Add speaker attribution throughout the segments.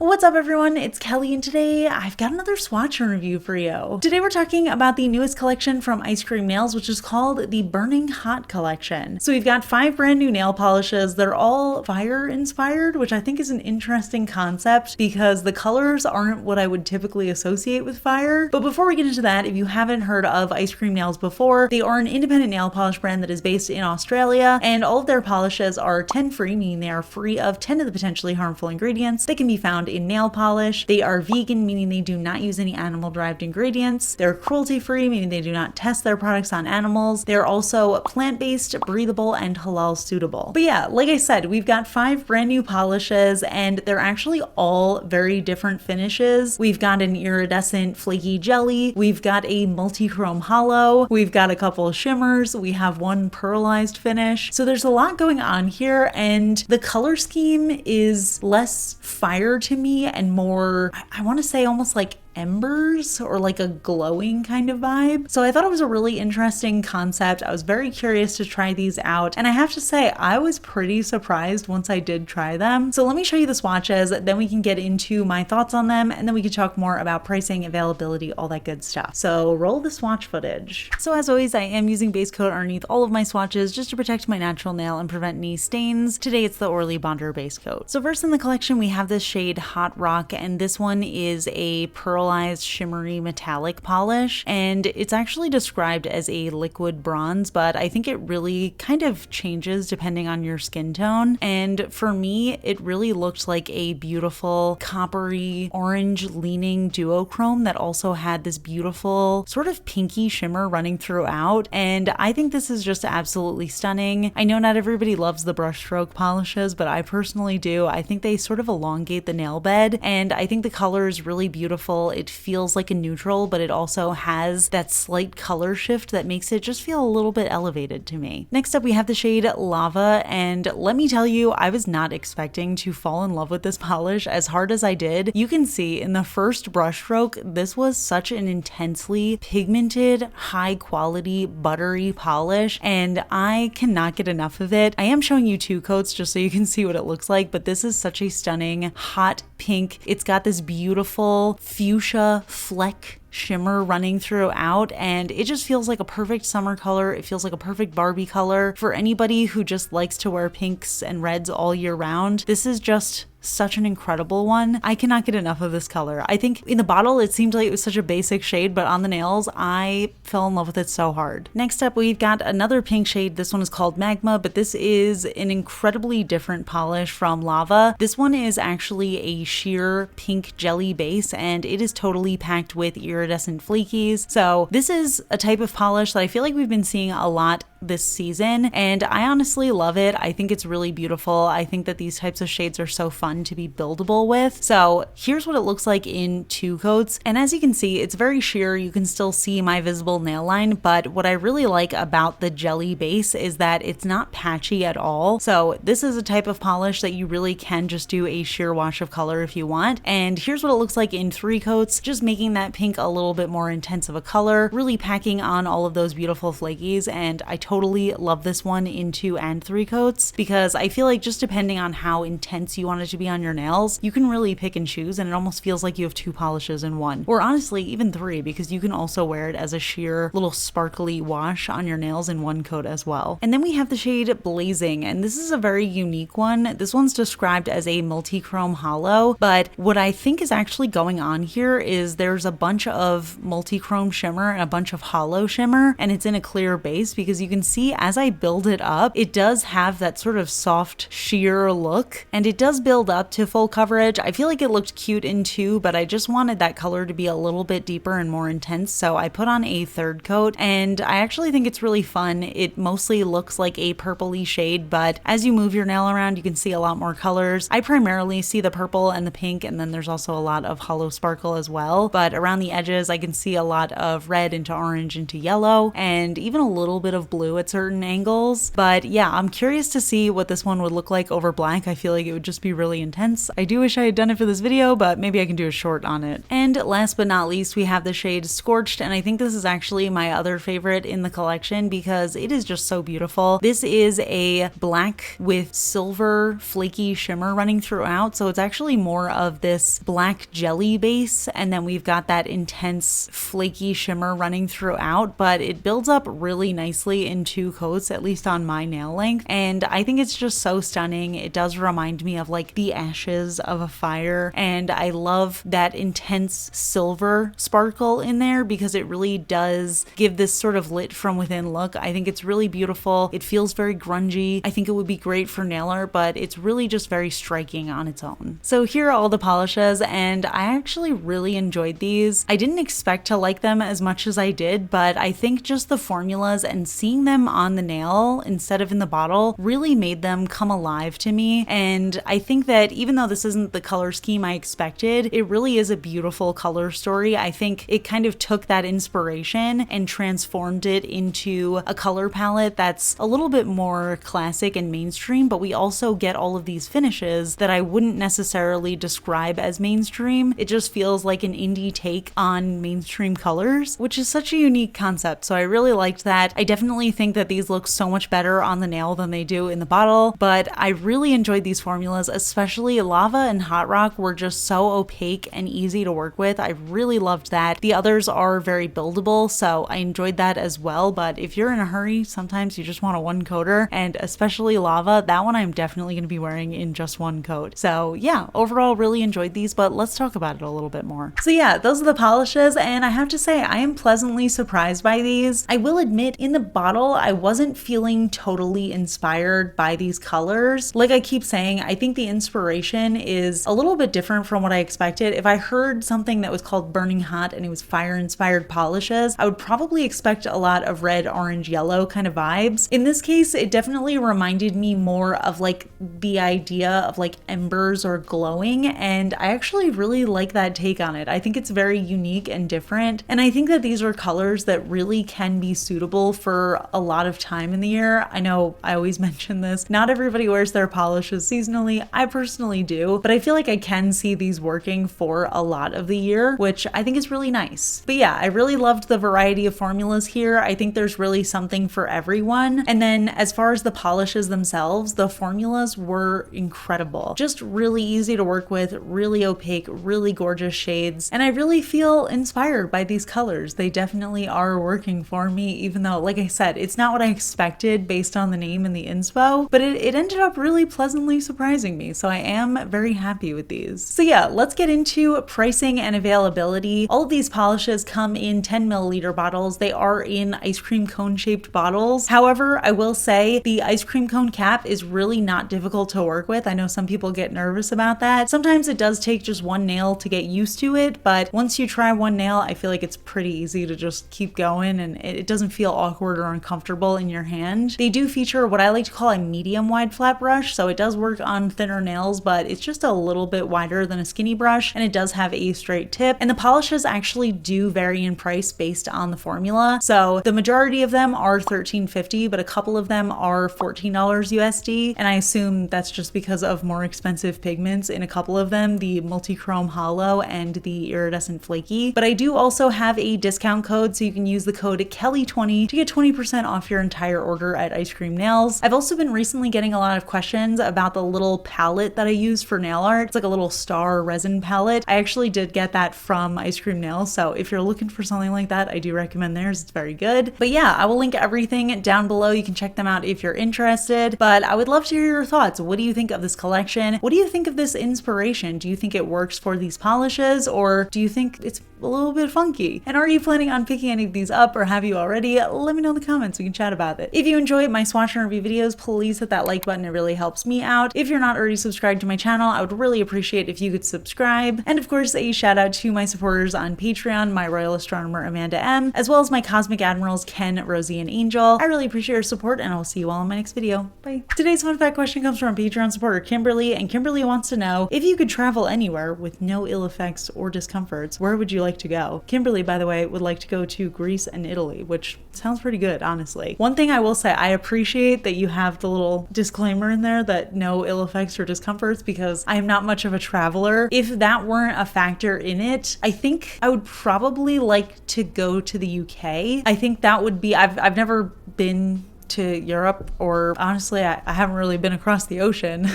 Speaker 1: What's up everyone, it's Kelly and today I've got another swatch review for you. Today we're talking about the newest collection from Ice Cream Nails, which is called the Burning Hot collection. So we've got 5 brand new nail polishes. They're all fire inspired, which I think is an interesting concept because the colors aren't what I would typically associate with fire. But before we get into that, if you haven't heard of Ice Cream Nails before, they are an independent nail polish brand that is based in Australia, and all of their polishes are 10 free, meaning they are free of 10 of the potentially harmful ingredients. They can be found in nail polish. They are vegan, meaning they do not use any animal-derived ingredients. They're cruelty-free, meaning they do not test their products on animals. They're also plant-based, breathable, and halal suitable. But yeah, like I said, we've got 5 brand new polishes, and they're actually all very different finishes. We've got an iridescent flaky jelly. We've got a multi-chrome hollow. We've got a couple of shimmers. We have one pearlized finish. So there's a lot going on here, and the color scheme is less fire to me and more, I want to say almost like embers or like a glowing kind of vibe. So I thought it was a really interesting concept. I was very curious to try these out, and I have to say I was pretty surprised once I did try them. So let me show you the swatches, then we can get into my thoughts on them, and then we can talk more about pricing, availability, all that good stuff. So roll the swatch footage. So as always, I am using base coat underneath all of my swatches just to protect my natural nail and prevent any stains. Today it's the Orly Bonder base coat. So first in the collection we have this shade Hot Rock, and this one is a pearlized shimmery metallic polish, and it's actually described as a liquid bronze, but I think it really kind of changes depending on your skin tone. And for me, it really looked like a beautiful coppery orange leaning duochrome that also had this beautiful sort of pinky shimmer running throughout, and I think this is just absolutely stunning. I know not everybody loves the brushstroke polishes, but I personally do. I think they sort of elongate the nail bed, and I think the color is really beautiful. It feels like a neutral, but it also has that slight color shift that makes it just feel a little bit elevated to me. Next up, we have the shade Lava, and let me tell you, I was not expecting to fall in love with this polish as hard as I did. You can see in the first brush stroke, this was such an intensely pigmented, high quality, buttery polish, and I cannot get enough of it. I am showing you 2 coats just so you can see what it looks like, but this is such a stunning hot pink. It's got this beautiful fuchsia fleck shimmer running throughout, and it just feels like a perfect summer color. It feels like a perfect Barbie color for anybody who just likes to wear pinks and reds all year round. This is just such an incredible one. I cannot get enough of this color. I think in the bottle it seemed like it was such a basic shade, but on the nails I fell in love with it so hard. Next up, we've got another pink shade. This one is called Magma, but this is an incredibly different polish from Lava. This one is actually a sheer pink jelly base, and it is totally packed with iridescent flakies. So this is a type of polish that I feel like we've been seeing a lot this season, and I honestly love it. I think it's really beautiful. I think that these types of shades are so fun to be buildable with. So here's what it looks like in 2 coats, and as you can see, it's very sheer. You can still see my visible nail line, but what I really like about the jelly base is that it's not patchy at all. So this is a type of polish that you really can just do a sheer wash of color if you want. And here's what it looks like in 3 coats, just making that pink a little bit more intense of a color, really packing on all of those beautiful flakies. And I totally love this one in 2 and 3 coats because I feel like just depending on how intense you want it to be on your nails, you can really pick and choose, and it almost feels like you have 2 polishes in one, or honestly even 3, because you can also wear it as a sheer little sparkly wash on your nails in 1 coat as well. And then we have the shade Blazing, and this is a very unique one. This one's described as a multi-chrome hollow, but what I think is actually going on here is there's a bunch of multi-chrome shimmer and a bunch of hollow shimmer, and it's in a clear base, because you can see as I build it up, it does have that sort of soft sheer look, and it does build up to full coverage. I feel like it looked cute in 2, but I just wanted that color to be a little bit deeper and more intense, so I put on a 3rd coat, and I actually think it's really fun. It mostly looks like a purpley shade, but as you move your nail around, you can see a lot more colors. I primarily see the purple and the pink, and then there's also a lot of hollow sparkle as well, but around the edges I can see a lot of red into orange into yellow, and even a little bit of blue blue at certain angles. But yeah, I'm curious to see what this one would look like over black. I feel like it would just be really intense. I do wish I had done it for this video, but maybe I can do a short on it. And last but not least, we have the shade Scorched, and I think this is actually my other favorite in the collection because it is just so beautiful. This is a black with silver flaky shimmer running throughout, so it's actually more of this black jelly base, and then we've got that intense flaky shimmer running throughout, but it builds up really nicely in 2 coats, at least on my nail length, and I think it's just so stunning. It does remind me of like the ashes of a fire, and I love that intense silver sparkle in there because it really does give this sort of lit from within look. I think it's really beautiful. It feels very grungy. I think it would be great for nail art, but it's really just very striking on its own. So here are all the polishes, and I actually really enjoyed these. I didn't expect to like them as much as I did, but I think just the formulas and seeing them on the nail instead of in the bottle really made them come alive to me. And I think that even though this isn't the color scheme I expected, it really is a beautiful color story. I think it kind of took that inspiration and transformed it into a color palette that's a little bit more classic and mainstream, but we also get all of these finishes that I wouldn't necessarily describe as mainstream. It just feels like an indie take on mainstream colors, which is such a unique concept. So I really liked that. I definitely think that these look so much better on the nail than they do in the bottle, but I really enjoyed these formulas, especially Lava and Hot Rock were just so opaque and easy to work with. I really loved that. The others are very buildable, so I enjoyed that as well, but if you're in a hurry, sometimes you just want a 1 coater, and especially Lava, that one I'm definitely going to be wearing in just 1 coat. So yeah, overall really enjoyed these, but let's talk about it a little bit more. So yeah, those are the polishes, and I have to say I am pleasantly surprised by these. I will admit in the bottle I wasn't feeling totally inspired by these colors. Like I keep saying, I think the inspiration is a little bit different from what I expected. If I heard something that was called Burning Hot and it was fire inspired polishes, I would probably expect a lot of red, orange, yellow kind of vibes. In this case, it definitely reminded me more of like the idea of like embers or glowing, and I actually really like that take on it. I think it's very unique and different, and I think that these are colors that really can be suitable for a lot of time in the year. I know I always mention this, not everybody wears their polishes seasonally. I personally do, but I feel like I can see these working for a lot of the year, which I think is really nice. But yeah, I really loved the variety of formulas here. I think there's really something for everyone. And then as far as the polishes themselves, the formulas were incredible. Just really easy to work with, really opaque, really gorgeous shades. And I really feel inspired by these colors. They definitely are working for me, even though, like I said, it's not what I expected based on the name and the inspo, but it ended up really pleasantly surprising me. So I am very happy with these. So yeah, let's get into pricing and availability. All of these polishes come in 10 milliliter bottles. They are in ice cream cone shaped bottles. However, I will say the ice cream cone cap is really not difficult to work with. I know some people get nervous about that. Sometimes it does take just 1 nail to get used to it, but once you try 1 nail, I feel like it's pretty easy to just keep going and it doesn't feel awkward or uncomfortable in your hand. They do feature what I like to call a medium wide flat brush, so it does work on thinner nails, but it's just a little bit wider than a skinny brush, and it does have a straight tip. And the polishes actually do vary in price based on the formula. So the majority of them are $13.50, but a couple of them are $14 USD, and I assume that's just because of more expensive pigments in a couple of them, the multi-chrome hollow and the iridescent flaky. But I do also have a discount code, so you can use the code KELLI20 to get 20% off your entire order at Ice Cream Nails. I've also been recently getting a lot of questions about the little palette that I use for nail art. It's like a little star resin palette. I actually did get that from Ice Cream Nails, so if you're looking for something like that, I do recommend theirs. It's very good. But yeah, I will link everything down below. You can check them out if you're interested, but I would love to hear your thoughts. What do you think of this collection? What do you think of this inspiration? Do you think it works for these polishes, or do you think it's a little bit funky? And are you planning on picking any of these up, or have you already? Let me know in the comments. We can chat about it. If you enjoy my swatch and review videos, please hit that like button. It really helps me out. If you're not already subscribed to my channel, I would really appreciate if you could subscribe. And of course, a shout out to my supporters on Patreon, my royal astronomer Amanda M, as well as my cosmic admirals Ken, Rosie, and Angel. I really appreciate your support, and I'll see you all in my next video. Bye. Today's fun fact question comes from Patreon supporter Kimberly, and Kimberly wants to know, if you could travel anywhere with no ill effects or discomforts, where would you like to go? Kimberly, by the way, would like to go to Greece and Italy, which sounds pretty good, honestly. honestly. One thing I will say, I appreciate that you have the little disclaimer in there that no ill effects or discomforts, because I am not much of a traveler. If that weren't a factor in it, I think I would probably like to go to the UK. I think that would be, I've never been to Europe, or honestly I haven't really been across the ocean.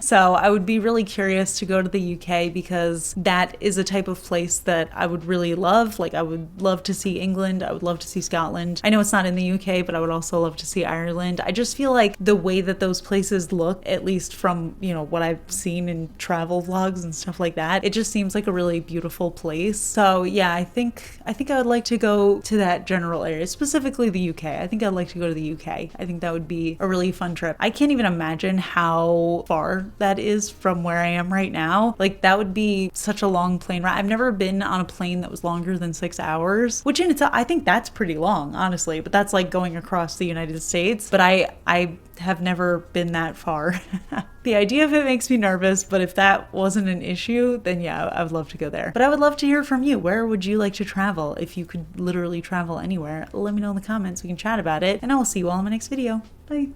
Speaker 1: So I would be really curious to go to the UK, because that is a type of place that I would really love. Like, I would love to see England, I would love to see Scotland. I know it's not in the UK, but I would also love to see Ireland. I just feel like the way that those places look, at least from, you know, what I've seen in travel vlogs and stuff like that, it just seems like a really beautiful place. So yeah, I think I would like to go to that general area, specifically the UK. I think I'd like to go to the UK. I think that would be a really fun trip. I can't even imagine how far that is from where I am right now. Like, that would be such a long plane ride. I've never been on a plane that was longer than 6 hours, which in itself, I think that's pretty long, honestly, but that's like going across the United States. But I have never been that far. The idea of it makes me nervous, but if that wasn't an issue, then yeah, I would love to go there. But I would love to hear from you. Where would you like to travel? If you could literally travel anywhere, let me know in the comments. We can chat about it, and I will see you all in my next video. Bye.